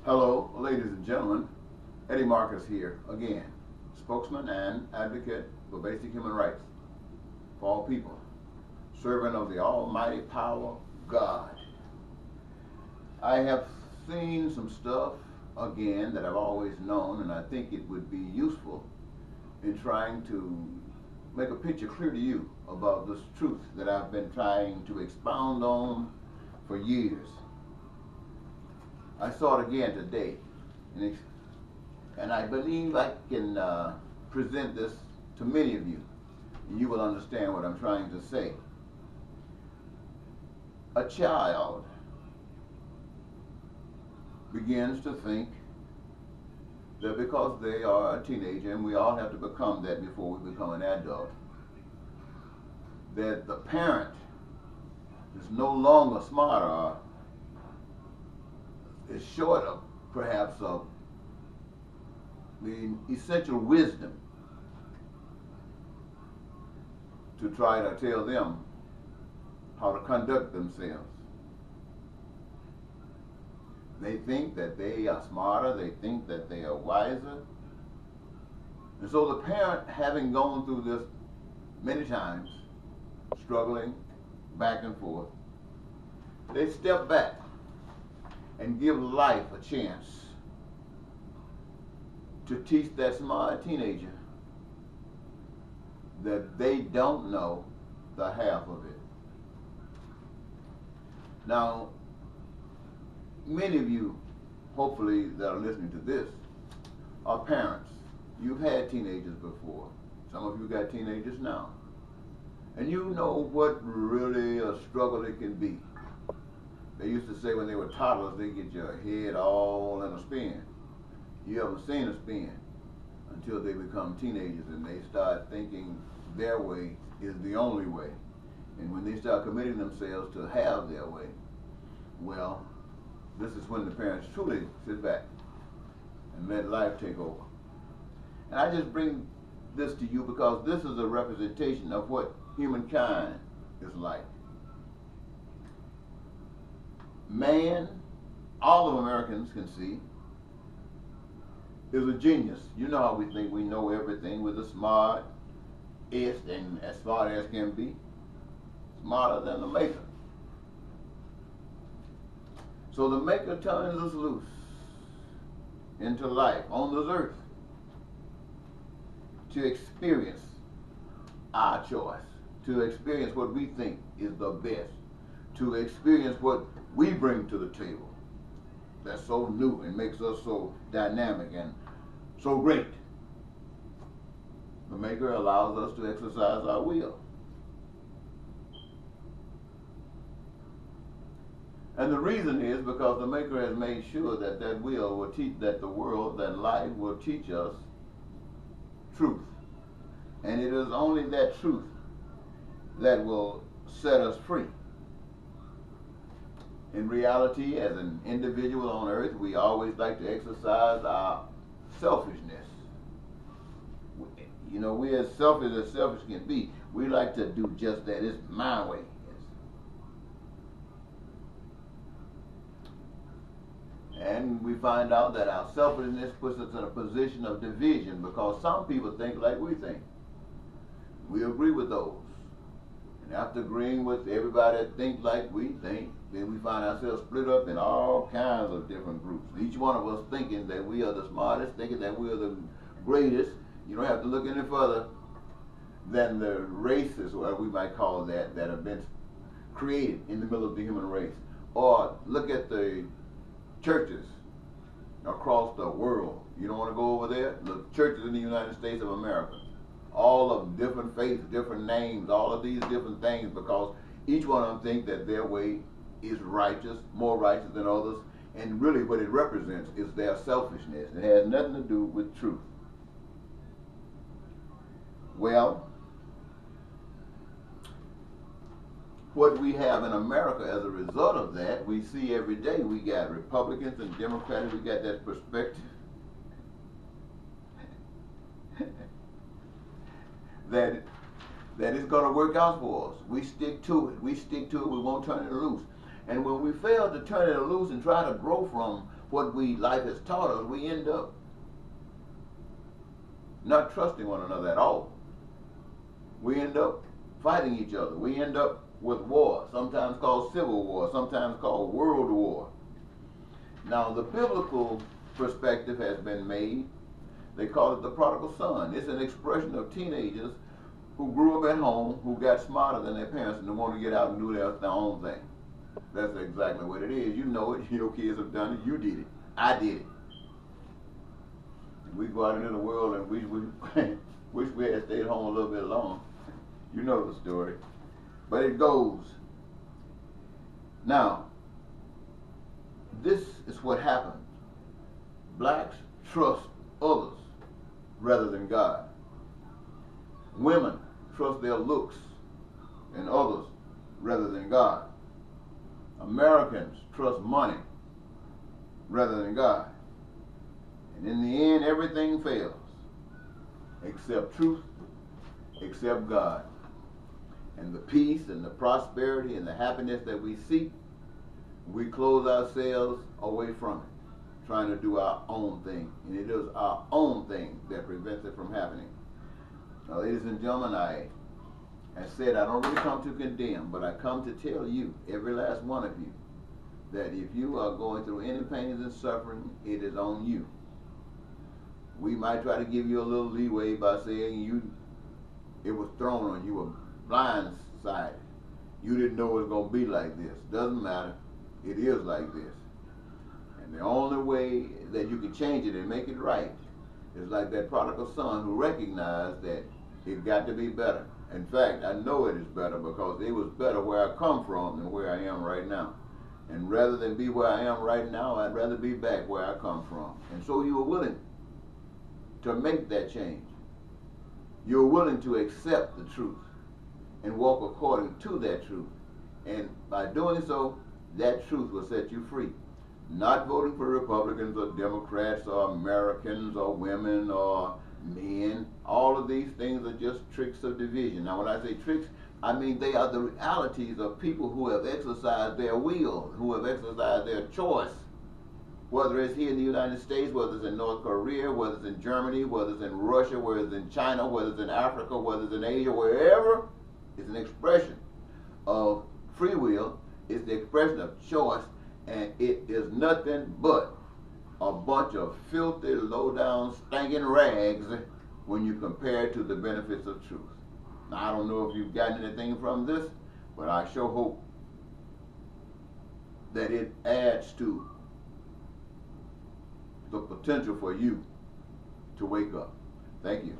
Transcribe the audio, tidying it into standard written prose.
Hello, ladies and gentlemen. Eddie Marcus here again, spokesman and advocate for basic human rights for all people, servant of the almighty power God. I have seen some stuff again that I've always known, and I think it would be useful in trying to make a picture clear to you about this truth that I've been trying to expound on for years. I saw it again today, and I believe I can present this to many of you, and you will understand what I'm trying to say. A child begins to think that because they are a teenager, and we all have to become that before we become an adult, that the parent is no longer smarter, is short of perhaps of the essential wisdom to try to tell them how to conduct themselves. They think that they are smarter, they think that they are wiser. And so the parent, having gone through this many times, struggling back and forth, they step back and give life a chance to teach that smart teenager that they don't know the half of it. Now, many of you, hopefully, that are listening to this are parents. You've had teenagers before. Some of you got teenagers now. And you know what really a struggle it can be. They used to say when they were toddlers, they get your head all in a spin. You haven't seen a spin until they become teenagers and they start thinking their way is the only way. And when they start committing themselves to have their way, well, this is when the parents truly sit back and let life take over. And I just bring this to you because this is a representation of what humankind is like. Man, all of Americans can see, is a genius. You know how we think we know everything. We're the smartest and as smart as can be. Smarter than the maker. So the maker turns us loose into life on this earth to experience our choice, to experience what we think is the best, to experience what we bring to the table that's so new and makes us so dynamic and so great. The Maker allows us to exercise our will. And the reason is because the Maker has made sure that that will teach, that the world, that life will teach us truth. And it is only that truth that will set us free. In reality, as an individual on earth, we always like to exercise our selfishness. You know, we as selfish can be. We like to do just that. It's my way. And we find out that our selfishness puts us in a position of division because some people think like we think. We agree with those. And after agreeing with everybody that thinks like we think, then we find ourselves split up in all kinds of different groups. Each one of us thinking that we are the smartest, thinking that we are the greatest. You don't have to look any further than the races, or we might call that have been created in the middle of the human race. Or look at the churches across the world. You don't want to go over there? The churches in the United States of America. All of them, different faiths, different names, all of these different things, because each one of them think that their way is righteous, more righteous than others, and really what it represents is their selfishness. It has nothing to do with truth. Well, what we have in America as a result of that, we see every day. We got Republicans and Democrats, we got that perspective that it's going to work out for us. We stick to it. We won't turn it loose. And when we fail to turn it loose and try to grow from what life has taught us, we end up not trusting one another at all. We end up fighting each other. We end up with war, sometimes called civil war, sometimes called world war. Now, the biblical perspective has been made. They call it the prodigal son. It's an expression of teenagers who grew up at home, who got smarter than their parents, and they want to get out and do their own thing. That's exactly what it is. You know it. Your kids have done it. You did it. I did it. And we go out into the world and we wish we had stayed home a little bit longer. You know the story. But it goes. Now, this is what happened. Blacks trust others rather than God. Women trust their looks and others rather than God. Americans trust money rather than God. And in the end, everything fails except truth, except God. And the peace and the prosperity and the happiness that we seek, we close ourselves away from it, trying to do our own thing. And it is our own thing that prevents it from happening. Now, ladies and gentlemen, I said I don't really come to condemn, but I come to tell you, every last one of you, that if you are going through any pains and suffering, it is on you. We might try to give you a little leeway by saying it was thrown on you, were blindsided. You didn't know it was going to be like this. Doesn't matter. It is like this. And the only way that you can change it and make it right is like that prodigal son who recognized that it got to be better. In fact, I know it is better because it was better where I come from than where I am right now. And rather than be where I am right now, I'd rather be back where I come from. And so you were willing to make that change. You were willing to accept the truth and walk according to that truth. And by doing so, that truth will set you free. Not voting for Republicans or Democrats or Americans or women or men. All of these things are just tricks of division. Now, when I say tricks, I mean they are the realities of people who have exercised their will, who have exercised their choice, whether it's here in the United States, whether it's in North Korea, whether it's in Germany, whether it's in Russia, whether it's in China, whether it's in Africa, whether it's in Asia, wherever. It's an expression of free will. It's the expression of choice, and it is nothing but a bunch of filthy, low-down, stinking rags when you compare it to the benefits of truth. Now, I don't know if you've gotten anything from this, but I sure hope that it adds to the potential for you to wake up. Thank you.